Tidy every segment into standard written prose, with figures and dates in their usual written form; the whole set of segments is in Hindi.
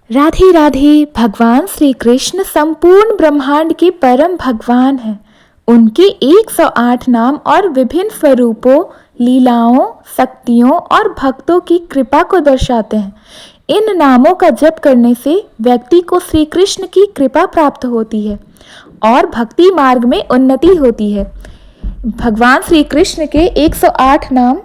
राधे राधे। भगवान श्री कृष्ण संपूर्ण ब्रह्मांड के परम भगवान हैं। उनके 108 नाम और विभिन्न स्वरूपों, लीलाओं, शक्तियों और भक्तों की कृपा को दर्शाते हैं। इन नामों का जप करने से व्यक्ति को श्री कृष्ण की कृपा प्राप्त होती है और भक्ति मार्ग में उन्नति होती है। भगवान श्री कृष्ण के 108 नाम।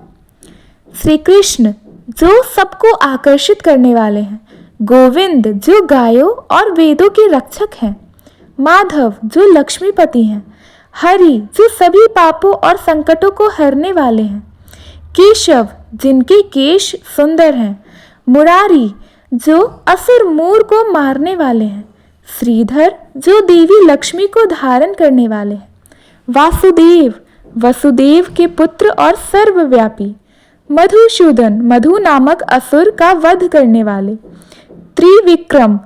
श्री कृष्ण जो सबको आकर्षित करने वाले हैं। गोविंद जो गायों और वेदों के रक्षक हैं। माधव जो लक्ष्मीपति हैं। हरि जो सभी पापों और संकटों को हरने वाले हैं। केशव जिनके केश सुंदर हैं। मुरारी जो असुर मूर को मारने वाले हैं। श्रीधर जो देवी लक्ष्मी को धारण करने वाले हैं। वासुदेव वसुदेव के पुत्र और सर्वव्यापी। मधुसूदन मधु नामक असुर का वध करने वाले। त्रिविक्रम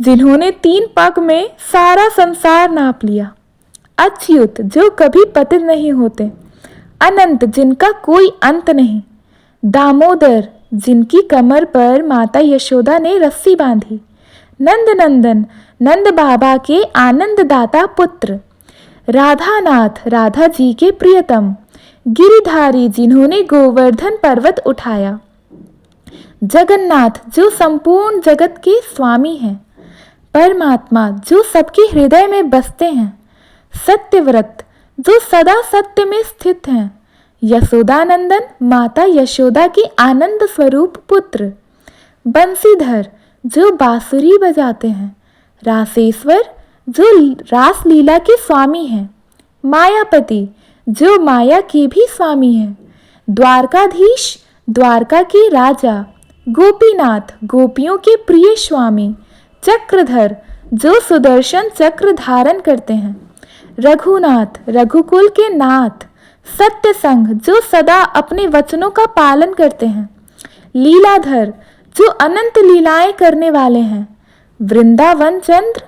जिन्होंने 3 पग में सारा संसार नाप लिया। अच्युत जो कभी पतित नहीं होते। अनंत जिनका कोई अंत नहीं। दामोदर जिनकी कमर पर माता यशोदा ने रस्सी बांधी। नंदनंदन नंद बाबा के आनंददाता पुत्र। राधानाथ राधा जी के प्रियतम। गिरिधारी जिन्होंने गोवर्धन पर्वत उठाया। जगन्नाथ जो संपूर्ण जगत के स्वामी हैं। परमात्मा जो सबके हृदय में बसते हैं। सत्यव्रत जो सदा सत्य में स्थित हैं। यशोदानंदन माता यशोदा के आनंद स्वरूप पुत्र। बंसीधर जो बांसुरी बजाते हैं। रासेश्वर जो रास लीला के स्वामी हैं। मायापति जो माया के भी स्वामी हैं। द्वारकाधीश द्वारका के राजा। गोपीनाथ गोपियों के प्रिय स्वामी। चक्रधर जो सुदर्शन चक्र धारण करते हैं। रघुनाथ रघुकुल के नाथ। सत्यसंग जो सदा अपने वचनों का पालन करते हैं। लीलाधर जो अनंत लीलाएं करने वाले हैं। वृंदावन चंद्र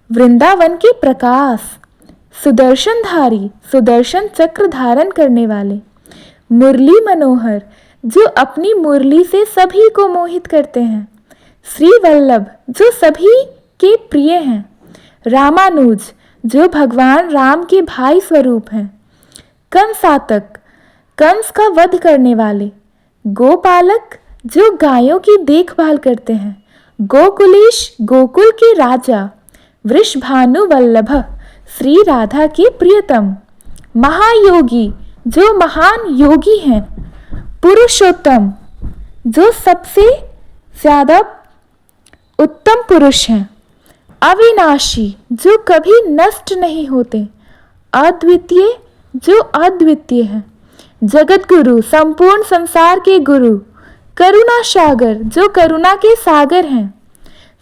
वृंदावन के प्रकाश। सुदर्शनधारी सुदर्शन चक्र धारण करने वाले। मुरली मनोहर जो अपनी मुरली से सभी को मोहित करते हैं। श्री वल्लभ जो सभी के प्रिय हैं। रामानुज जो भगवान राम के भाई स्वरूप हैं। कंसातक कंस का वध करने वाले। गोपालक जो गायों की देखभाल करते हैं। गोकुलेश गोकुल के राजा। वृषभानु वल्लभ श्री राधा के प्रियतम। महायोगी जो महान योगी हैं। पुरुषोत्तम जो सबसे ज्यादा उत्तम पुरुष हैं। अविनाशी जो कभी नष्ट नहीं होते। अद्वितीय जो अद्वितीय है। जगत गुरु संपूर्ण संसार के गुरु। करुणा सागर जो करुणा के सागर हैं।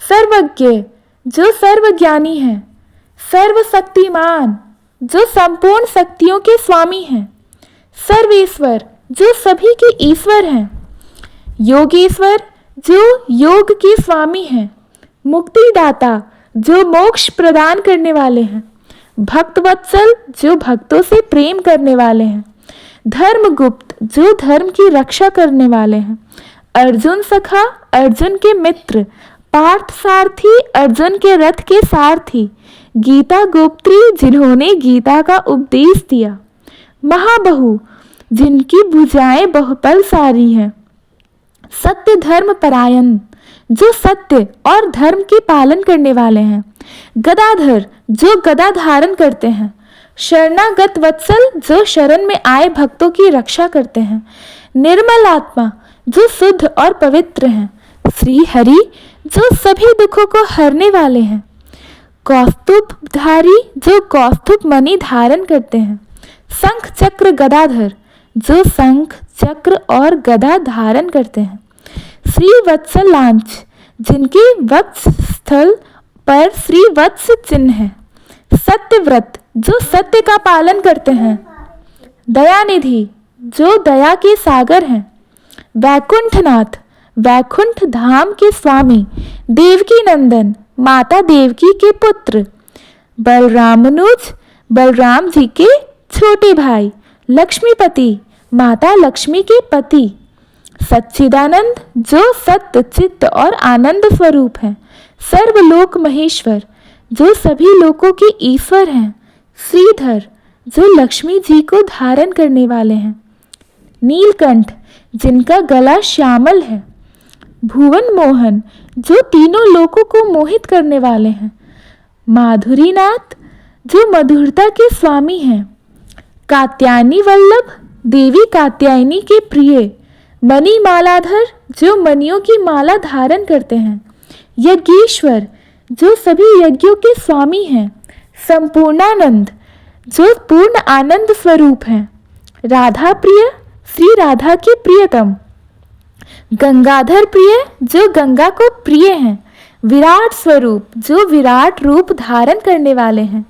सर्वज्ञ जो सर्वज्ञानी हैं। सर्वशक्तिमान जो संपूर्ण शक्तियों के स्वामी हैं। सर्वेश्वर जो सभी के ईश्वर हैं। योगेश्वर जो योग के स्वामी हैं। मुक्तिदाता जो मोक्ष प्रदान करने वाले हैं। भक्तवत्सल जो भक्तों से प्रेम करने वाले हैं। धर्मगुप्त जो धर्म की रक्षा करने वाले हैं। अर्जुन सखा अर्जुन के मित्र। पार्थ सारथी अर्जुन के रथ के सारथी। गीता गोप्त्री जिन्होंने गीता का उपदेश दिया। महाबहु जिनकी भुजाएं बहुपल सारी हैं। सत्य धर्म परायण जो सत्य और धर्म के पालन करने वाले हैं। गदाधर जो गदा धारण करते हैं। शरणागत वत्सल जो शरण में आए भक्तों की रक्षा करते हैं। निर्मल आत्मा जो शुद्ध और पवित्र हैं। श्री हरि जो सभी दुखों को हरने वाले हैं। कौस्तुभधारी जो कौस्तुभ मणि धारण करते हैं। शंख चक्र गदाधर जो शंख चक्र और गदा धारण करते हैं। श्री वत्सलांच जिनके वत्स स्थल पर श्री वत्स चिन्ह है। सत्यव्रत जो सत्य का पालन करते हैं। दयानिधि जो दया के सागर हैं। वैकुंठनाथ वैकुंठ धाम के स्वामी। देवकी नंदन माता देवकी के पुत्र। बलरामानुज बलराम जी के छोटे भाई। लक्ष्मीपति माता लक्ष्मी के पति। सच्चिदानंद जो सत्य चित्त और आनंद स्वरूप हैं। सर्वलोक महेश्वर जो सभी लोकों के ईश्वर हैं। श्रीधर जो लक्ष्मी जी को धारण करने वाले हैं। नीलकंठ जिनका गला श्यामल है। भुवन मोहन जो तीनों लोकों को मोहित करने वाले हैं। माधुरीनाथ जो मधुरता के स्वामी हैं। कात्यायनी वल्लभ देवी कात्यायनी के प्रिय। मणि मालाधर जो मणियों की माला धारण करते हैं। यज्ञेश्वर जो सभी यज्ञों के स्वामी हैं। संपूर्णानंद जो पूर्ण आनंद स्वरूप हैं। राधा प्रिय श्री राधा के प्रियतम। गंगाधर प्रिय जो गंगा को प्रिय हैं। विराट स्वरूप जो विराट रूप धारण करने वाले हैं।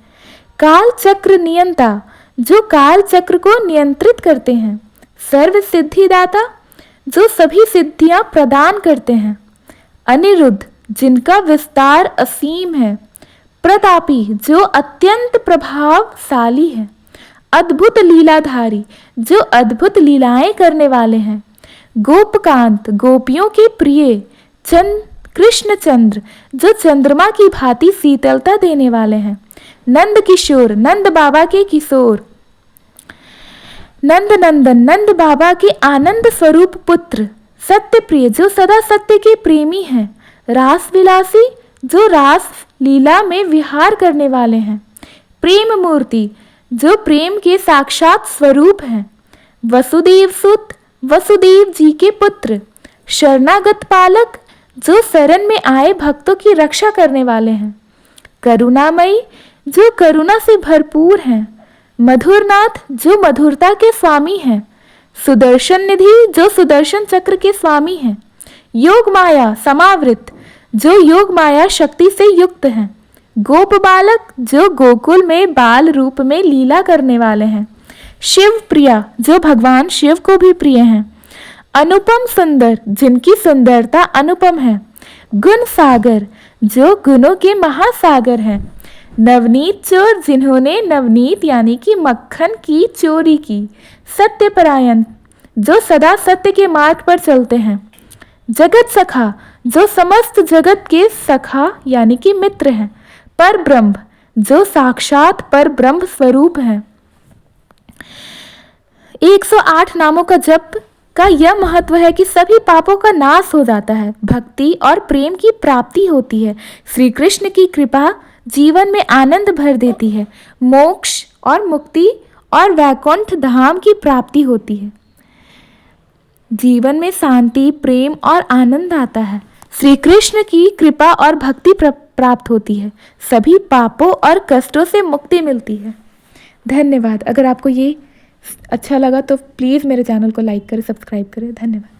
काल चक्र नियंता जो काल चक्र को नियंत्रित करते हैं। सर्व सिद्धिदाता जो सभी सिद्धियां प्रदान करते हैं। अनिरुद्ध जिनका विस्तार असीम है। प्रतापी जो अत्यंत प्रभावशाली है। अद्भुत लीलाधारी जो अद्भुत लीलाएं करने वाले हैं। गोपकांत गोपियों के प्रिय। कृष्णचंद्र जो चंद्रमा की भांति शीतलता देने वाले हैं। नंद किशोर नंद बाबा के किशोर। नंद नंदन नंद बाबा के आनंद स्वरूप पुत्र। सत्य प्रिय जो सदा सत्य के प्रेमी हैं। रास विलासी जो रास लीला में विहार करने वाले हैं। प्रेम मूर्ति जो प्रेम के साक्षात स्वरूप हैं। वसुदेव सुत वसुदेव जी के पुत्र। शरणागत पालक जो शरण में आए भक्तों की रक्षा करने वाले हैं। करुणामयी जो करुणा से भरपूर हैं। मधुरनाथ जो मधुरता के स्वामी हैं। सुदर्शन निधि जो सुदर्शन चक्र के स्वामी हैं। योग माया समावृत जो योग माया शक्ति से युक्त हैं। गोप बालक जो गोकुल में बाल रूप में लीला करने वाले हैं। शिव प्रिया जो भगवान शिव को भी प्रिय हैं। अनुपम सुंदर जिनकी सुंदरता अनुपम है। गुण सागर जो गुणों के महासागर हैं। नवनीत चोर जिन्होंने नवनीत यानी कि मक्खन की चोरी की। सत्यपरायण जो सदा सत्य के मार्ग पर चलते हैं। जगत सखा जो समस्त जगत के सखा यानी कि मित्र हैं। पर ब्रह्म जो साक्षात पर ब्रह्म स्वरूप हैं। 108 नामों का जप का यह महत्व है कि सभी पापों का नाश हो जाता है। भक्ति और प्रेम की प्राप्ति होती है। श्री कृष्ण की कृपा जीवन में आनंद भर देती है। मोक्ष और मुक्ति और वैकुंठ धाम की प्राप्ति होती है। जीवन में शांति प्रेम और आनंद आता है। श्री कृष्ण की कृपा और भक्ति प्राप्त होती है। सभी पापों और कष्टों से मुक्ति मिलती है। धन्यवाद। अगर आपको ये अच्छा लगा तो प्लीज़ मेरे चैनल को लाइक करें, सब्सक्राइब करें। धन्यवाद।